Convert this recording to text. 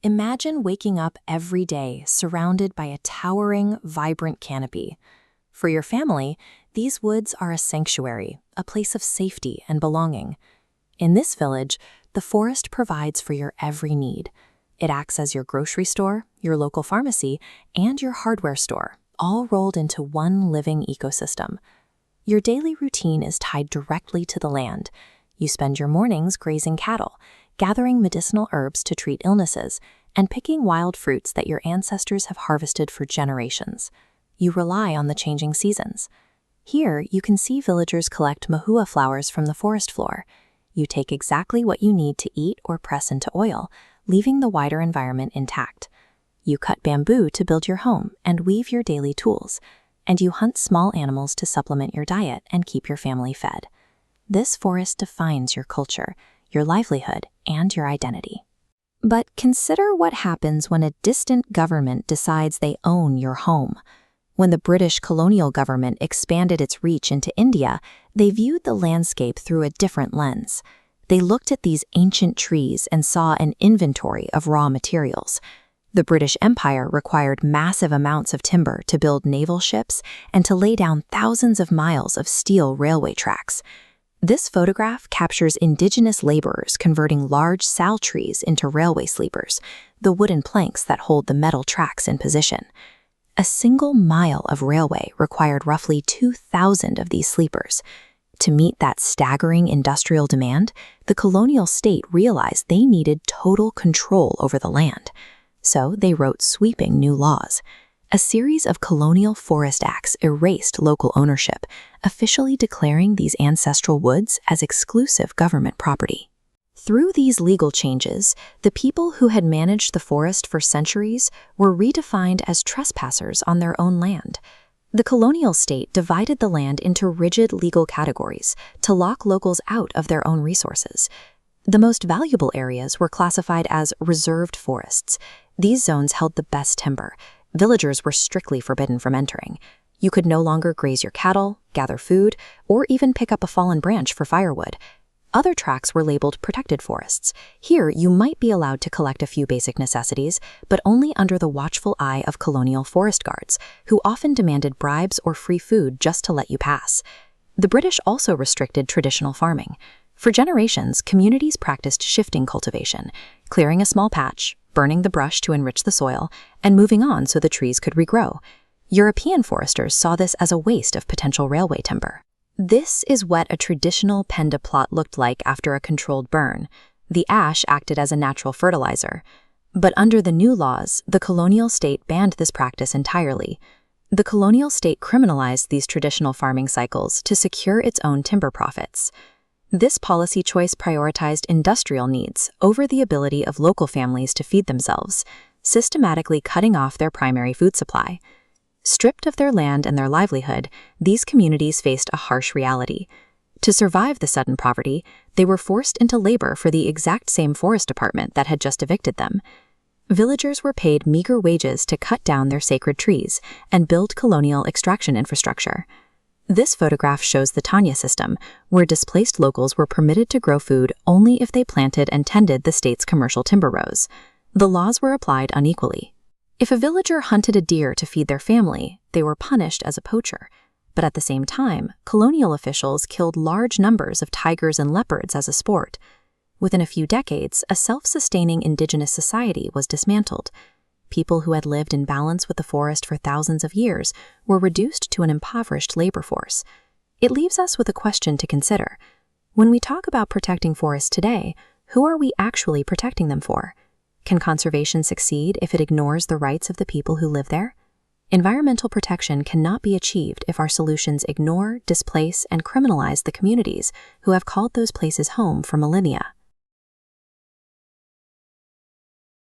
Imagine waking up every day surrounded by a towering, vibrant canopy. For your family, these woods are a sanctuary, a place of safety and belonging. In this village, the forest provides for your every need. It acts as your grocery store, your local pharmacy, and your hardware store, all rolled into one living ecosystem. Your daily routine is tied directly to the land. You spend your mornings grazing cattle, gathering medicinal herbs to treat illnesses, and picking wild fruits that your ancestors have harvested for generations. You rely on the changing seasons. Here, you can see villagers collect mahua flowers from the forest floor. You take exactly what you need to eat or press into oil, leaving the wider environment intact. You cut bamboo to build your home and weave your daily tools, and you hunt small animals to supplement your diet and keep your family fed. This forest defines your culture, your livelihood, and your identity. But consider what happens when a distant government decides they own your home. When the British colonial government expanded its reach into India, they viewed the landscape through a different lens. They looked at these ancient trees and saw an inventory of raw materials. The British Empire required massive amounts of timber to build naval ships and to lay down thousands of miles of steel railway tracks. This photograph captures indigenous laborers converting large sal trees into railway sleepers, the wooden planks that hold the metal tracks in position. A single mile of railway required roughly 2,000 of these sleepers. To meet that staggering industrial demand, the colonial state realized they needed total control over the land. So they wrote sweeping new laws. A series of colonial forest acts erased local ownership, officially declaring these ancestral woods as exclusive government property. Through these legal changes, the people who had managed the forest for centuries were redefined as trespassers on their own land. The colonial state divided the land into rigid legal categories to lock locals out of their own resources. The most valuable areas were classified as reserved forests. These zones held the best timber. Villagers were strictly forbidden from entering. You could no longer graze your cattle, gather food, or even pick up a fallen branch for firewood. Other tracts were labeled protected forests. Here, you might be allowed to collect a few basic necessities, but only under the watchful eye of colonial forest guards, who often demanded bribes or free food just to let you pass. The British also restricted traditional farming. For generations, communities practiced shifting cultivation, clearing a small patch, burning the brush to enrich the soil, and moving on so the trees could regrow. European foresters saw this as a waste of potential railway timber. This is what a traditional penda plot looked like after a controlled burn. The ash acted as a natural fertilizer. But under the new laws, the colonial state banned this practice entirely. The colonial state criminalized these traditional farming cycles to secure its own timber profits. This policy choice prioritized industrial needs over the ability of local families to feed themselves, systematically cutting off their primary food supply. Stripped of their land and their livelihood, these communities faced a harsh reality. To survive the sudden poverty, they were forced into labor for the exact same forest department that had just evicted them. Villagers were paid meager wages to cut down their sacred trees and build colonial extraction infrastructure. This photograph shows the Tanya system, where displaced locals were permitted to grow food only if they planted and tended the state's commercial timber rows. The laws were applied unequally. If a villager hunted a deer to feed their family, they were punished as a poacher. But at the same time, colonial officials killed large numbers of tigers and leopards as a sport. Within a few decades, a self-sustaining indigenous society was dismantled. People who had lived in balance with the forest for thousands of years were reduced to an impoverished labor force. It leaves us with a question to consider. When we talk about protecting forests today, who are we actually protecting them for? Can conservation succeed if it ignores the rights of the people who live there? Environmental protection cannot be achieved if our solutions ignore, displace, and criminalize the communities who have called those places home for millennia.